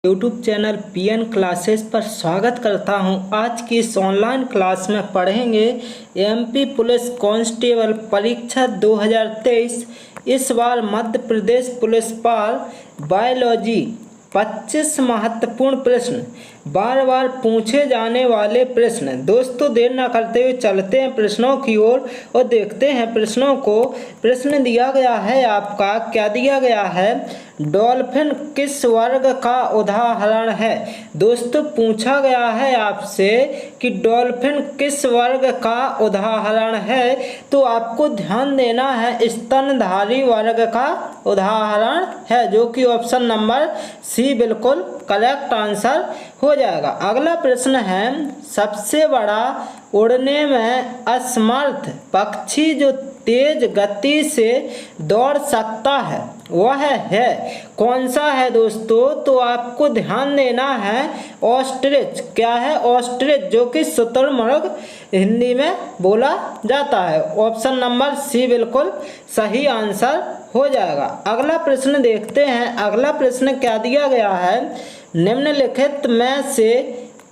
YouTube channel PN classes पर स्वागत करता हूं। आज की इस ऑनलाइन क्लास में पढ़ेंगे एमपी पुलिस कांस्टेबल परीक्षा 2023। इस बार मध्य प्रदेश पुलिस पर बायोलॉजी 25 महत्वपूर्ण प्रश्न, बार बार पूछे जाने वाले प्रश्न। दोस्तों देर न करते हुए चलते हैं प्रश्नों की ओर और देखते हैं प्रश्नों को। प्रश्न दिया गया है आपका, क्या दिया गया है? डॉल्फिन किस वर्ग का उदाहरण है? दोस्तों पूछा गया है आपसे कि डॉल्फिन किस वर्ग का उदाहरण है, तो आपको ध्यान देना है स्तनधारी वर्ग का उदाहरण है, जो कि ऑप्शन नंबर सी बिल्कुल करेक्ट आंसर हो जाएगा। अगला प्रश्न है, सबसे बड़ा उड़ने में असमर्थ पक्षी जो तेज गति से दौड़ सकता है वह है कौन सा है दोस्तों? तो आपको ध्यान देना है ऑस्ट्रिच। क्या है? ऑस्ट्रिच, जो कि शुतुरमुर्ग हिंदी में बोला जाता है। ऑप्शन नंबर सी बिल्कुल सही आंसर हो जाएगा। अगला प्रश्न देखते हैं। अगला प्रश्न क्या दिया गया है? निम्नलिखित में से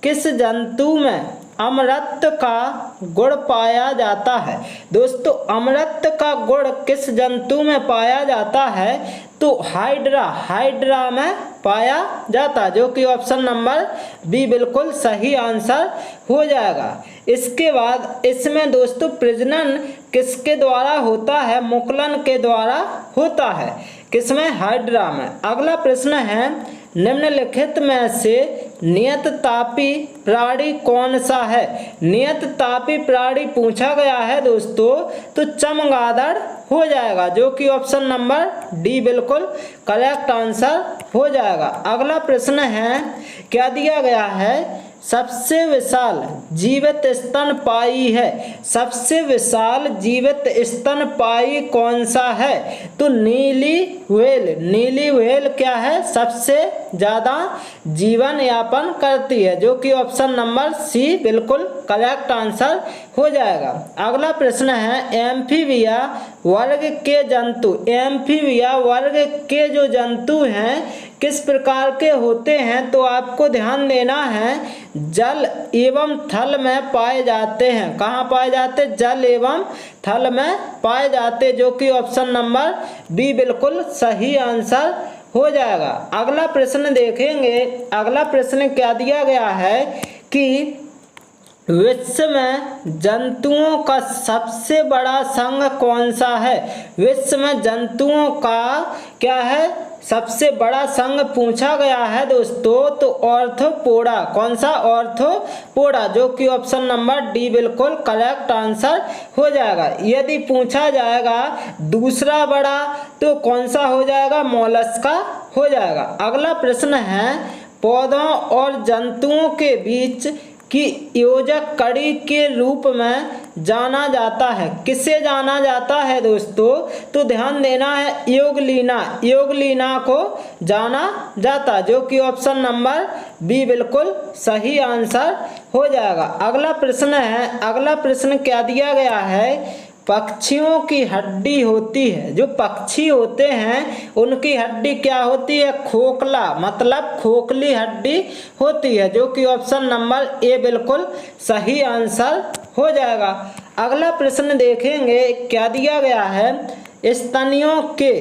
किस जंतु में अमृत का गुण पाया जाता है? दोस्तों अमृत का गुण किस जंतु में पाया जाता है? तो हाइड्रा में पाया जाता है, जो कि ऑप्शन नंबर बी बिल्कुल सही आंसर हो जाएगा। इसके बाद इसमें दोस्तों प्रजनन किसके द्वारा होता है? मुकुलन के द्वारा होता है। किसमें? हाइड्रा में। अगला प्रश्न है, निम्नलिखित में से नियततापी प्राणी कौन सा है? नियततापी प्राणी पूछा गया है दोस्तों, तो चमगादड़ हो जाएगा, जो कि ऑप्शन नंबर डी बिल्कुल करेक्ट आंसर हो जाएगा। अगला प्रश्न है, क्या दिया गया है? सबसे विशाल जीवित स्तनपायी है। सबसे विशाल जीवित स्तनपायी कौन सा है? तो नीली व्हेल। नीली व्हेल क्या है? सबसे ज्यादा जीवन यापन करती है, जो कि ऑप्शन नंबर सी बिल्कुल करेक्ट आंसर हो जाएगा। अगला प्रश्न है, एम्फीबिया वर्ग के जंतु, एम्फीबिया वर्ग के जो जंतु हैं किस प्रकार के होते हैं? तो आपको ध्यान देना है जल एवं थल में पाए जाते हैं। कहाँ पाए जाते? जल एवं थल में पाए जाते, जो कि ऑप्शन नंबर बी बिल्कुल सही आंसर हो जाएगा। अगला प्रश्न देखेंगे। अगला प्रश्न क्या दिया गया है कि विश्व में जंतुओं का सबसे बड़ा संघ कौन सा है? विश्व में जंतुओं का क्या है? सबसे बड़ा संघ पूछा गया है दोस्तों, तो ऑर्थोपोडा। कौन सा? ऑर्थोपोडा, जो कि ऑप्शन नंबर डी बिल्कुल करेक्ट आंसर हो जाएगा। यदि पूछा जाएगा दूसरा बड़ा, तो कौन सा हो जाएगा? मोलस्का हो जाएगा। अगला प्रश्न है, पौधों और जंतुओं के बीच की योजक कड़ी के रूप में जाना जाता है। किसे जाना जाता है दोस्तों? तो ध्यान देना है योगलीना को जाना जाता, जो कि ऑप्शन नंबर बी बिल्कुल सही आंसर हो जाएगा। अगला प्रश्न है। अगला प्रश्न क्या दिया गया है? पक्षियों की हड्डी होती है, जो पक्षी होते हैं उनकी हड्डी क्या होती है? खोखला, मतलब खोखली हड्डी होती है, जो कि ऑप्शन नंबर ए बिल्कुल सही आंसर हो जाएगा। अगला प्रश्न देखेंगे। क्या दिया गया है? स्तनियों के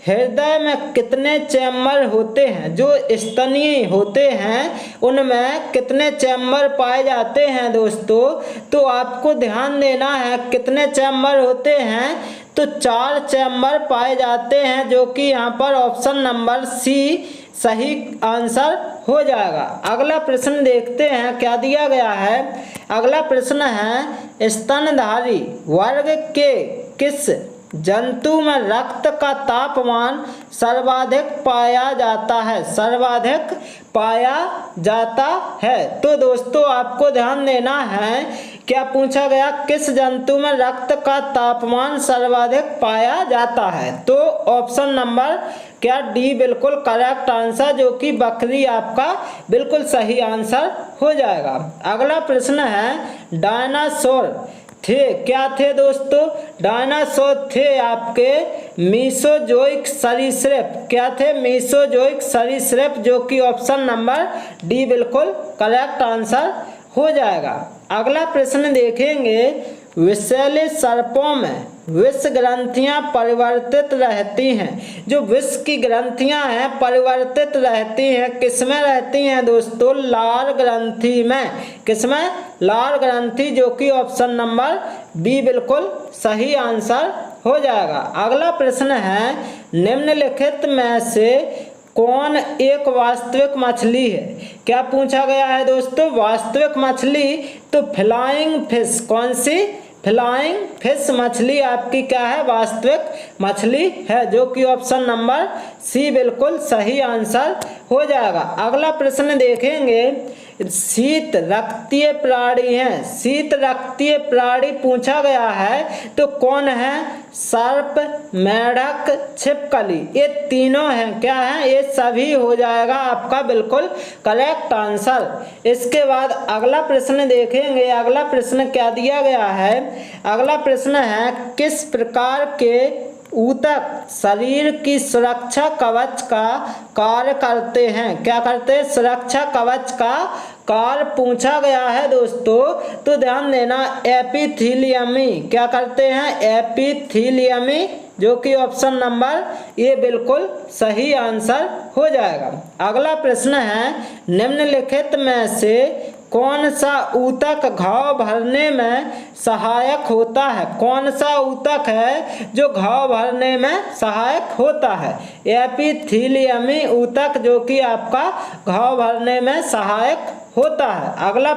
हृदय में कितने चैम्बर होते हैं? जो स्तनीय होते हैं उनमें कितने चैम्बर पाए जाते हैं दोस्तों? तो आपको ध्यान देना है कितने चैम्बर होते हैं? तो 4 चैम्बर पाए जाते हैं, जो कि यहाँ पर ऑप्शन नंबर सी सही आंसर हो जाएगा। अगला प्रश्न देखते हैं। क्या दिया गया है? अगला प्रश्न है, स्तनधारी वर्ग के किस जंतु में रक्त का तापमान सर्वाधिक पाया जाता है? सर्वाधिक पाया जाता है। तो दोस्तों आपको ध्यान देना है, क्या पूछा गया? किस जंतु में रक्त का तापमान सर्वाधिक पाया जाता है? तो ऑप्शन नंबर क्या डी बिल्कुल करेक्ट आंसर, जो कि बकरी आपका बिल्कुल सही आंसर हो जाएगा। अगला प्रश्न है, डायनासोर थे, क्या थे दोस्तों? डायनासोर थे आपके मीसोजोइक सरीसृप। क्या थे? मीसोजोइक सरीसृप, जो कि ऑप्शन नंबर डी बिल्कुल करेक्ट आंसर हो जाएगा। अगला प्रश्न देखेंगे, विषैले सर्पों में विष ग्रंथियां परिवर्तित रहती हैं। जो विष की ग्रंथियां हैं परिवर्तित रहती हैं, किसमें रहती हैं दोस्तों? लार ग्रंथि में। किसमें? लार ग्रंथि, जो कि ऑप्शन नंबर बी बिल्कुल सही आंसर हो जाएगा। अगला प्रश्न है, निम्नलिखित में से कौन एक वास्तविक मछली है? क्या पूछा गया है दोस्तों? वास्तविक मछली, तो फ्लाइंग फिश। कौन सी? फ्लाइंग फिश मछली आपकी क्या है? वास्तविक मछली है, जो कि ऑप्शन नंबर सी बिल्कुल सही आंसर हो जाएगा। अगला प्रश्न देखेंगे, शीत रक्तीय प्राणी हैं। शीत रक्तीय प्राणी पूछा गया है तो कौन है? सर्प, मेढक, छिपकली। ये तीनों हैं। क्या है? ये सभी हो जाएगा आपका बिल्कुल करेक्ट आंसर। इसके बाद अगला प्रश्न देखेंगे। अगला प्रश्न क्या दिया गया है? अगला प्रश्न है, किस प्रकार के ऊतक शरीर की सुरक्षा कवच का कार्य करते हैं? क्या करते हैं? सुरक्षा कवच का कार्य पूछा गया है दोस्तों, तो ध्यान देना, एपिथीलियमी। क्या करते हैं? एपिथीलियमी, जो कि ऑप्शन नंबर ए बिल्कुल सही आंसर हो जाएगा। अगला प्रश्न है, निम्नलिखित में से कौन सा ऊतक घाव भरने में सहायक होता है? कौन सा ऊतक है जो घाव भरने में सहायक होता है? एपिथीलियमी ऊतक, जो कि आपका घाव भरने में सहायक होता है। अगला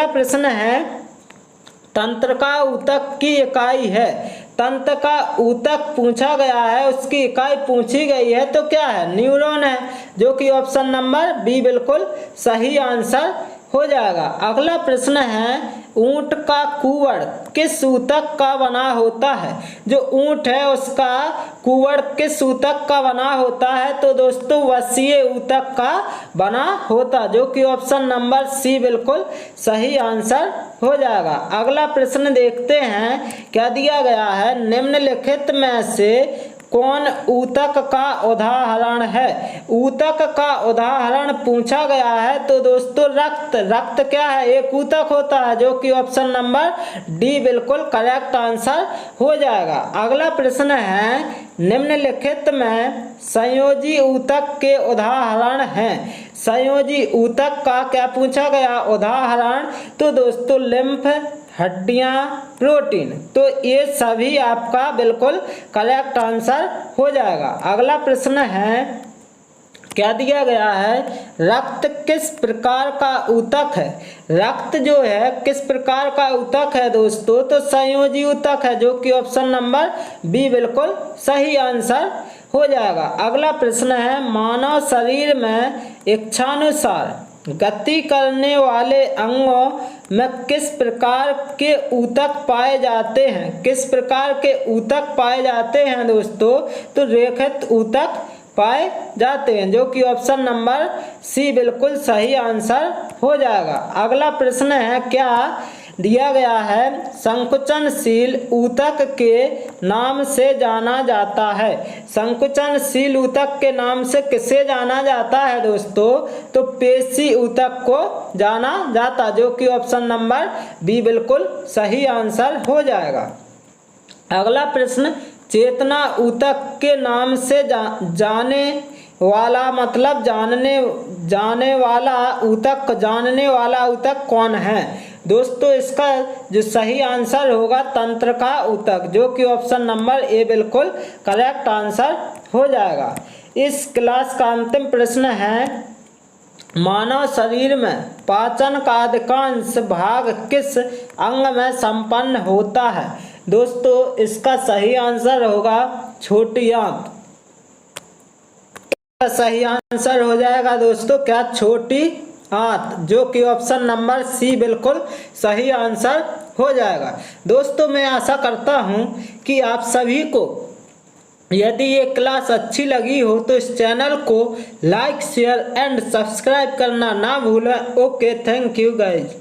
प्रश्न है, तंत्रिका ऊतक की इकाई है। तंत्रिका ऊतक पूछा गया है, उसकी इकाई पूछी गई है, तो क्या है? न्यूरॉन है, जो कि ऑप्शन नंबर बी बिल्कुल सही आंसर हो जाएगा। अगला प्रश्न है, ऊंट का कुवड़ किस ऊतक का बना होता है? जो ऊंट है उसका कुवड़ किस ऊतक का बना होता है? तो दोस्तों वसीय ऊतक का बना होता, जो कि ऑप्शन नंबर सी बिल्कुल सही आंसर हो जाएगा। अगला प्रश्न देखते हैं, क्या दिया गया है? निम्नलिखित में से कौन ऊतक का उदाहरण है? ऊतक का उदाहरण पूछा गया है, तो दोस्तों रक्त क्या है? एक ऊतक होता है, जो कि ऑप्शन नंबर डी बिल्कुल करेक्ट आंसर हो जाएगा। अगला प्रश्न है, निम्नलिखित में संयोजी ऊतक के उदाहरण हैं। संयोजी ऊतक का क्या पूछा गया उदाहरण? तो दोस्तों लिम्फ, हड्डियां, प्रोटीन, तो ये सभी आपका बिल्कुल करेक्ट आंसर हो जाएगा। अगला प्रश्न है, क्या दिया गया है? रक्त किस प्रकार का ऊतक है? रक्त जो है किस प्रकार का ऊतक है दोस्तों? तो संयोजी ऊतक है, जो कि ऑप्शन नंबर बी बिल्कुल सही आंसर हो जाएगा। अगला प्रश्न है, मानव शरीर में इच्छानुसार गति करने वाले अंगों में किस प्रकार के ऊतक पाए जाते हैं? किस प्रकार के ऊतक पाए जाते हैं दोस्तों? तो रेखित ऊतक पाए जाते हैं, जो कि ऑप्शन नंबर सी बिल्कुल सही आंसर हो जाएगा। अगला प्रश्न है, क्या दिया गया है? संकुचनशील ऊतक के नाम से जाना जाता है। संकुचनशील ऊतक के नाम से किसे जाना जाता है दोस्तों? तो पेशी ऊतक को जाना जाता, जो कि ऑप्शन नंबर बी बिल्कुल सही आंसर हो जाएगा। अगला प्रश्न, चेतना ऊतक के नाम से जाने वाला मतलब जानने वाला ऊतक कौन है दोस्तों? इसका जो सही आंसर होगा तंत्रिका ऊतक, जो कि ऑप्शन नंबर ए बिल्कुल करेक्ट आंसर हो जाएगा। इस क्लास का अंतिम प्रश्न है, मानव शरीर में पाचन का अधिकांश भाग किस अंग में संपन्न होता है? दोस्तों इसका सही आंसर होगा छोटी आंत। सही आंसर हो जाएगा दोस्तों क्या? छोटी आंत, जो कि ऑप्शन नंबर सी बिल्कुल सही आंसर हो जाएगा। दोस्तों मैं आशा करता हूं कि आप सभी को यदि ये क्लास अच्छी लगी हो तो इस चैनल को लाइक, शेयर एंड सब्सक्राइब करना ना भूलें। Okay, thank you guys.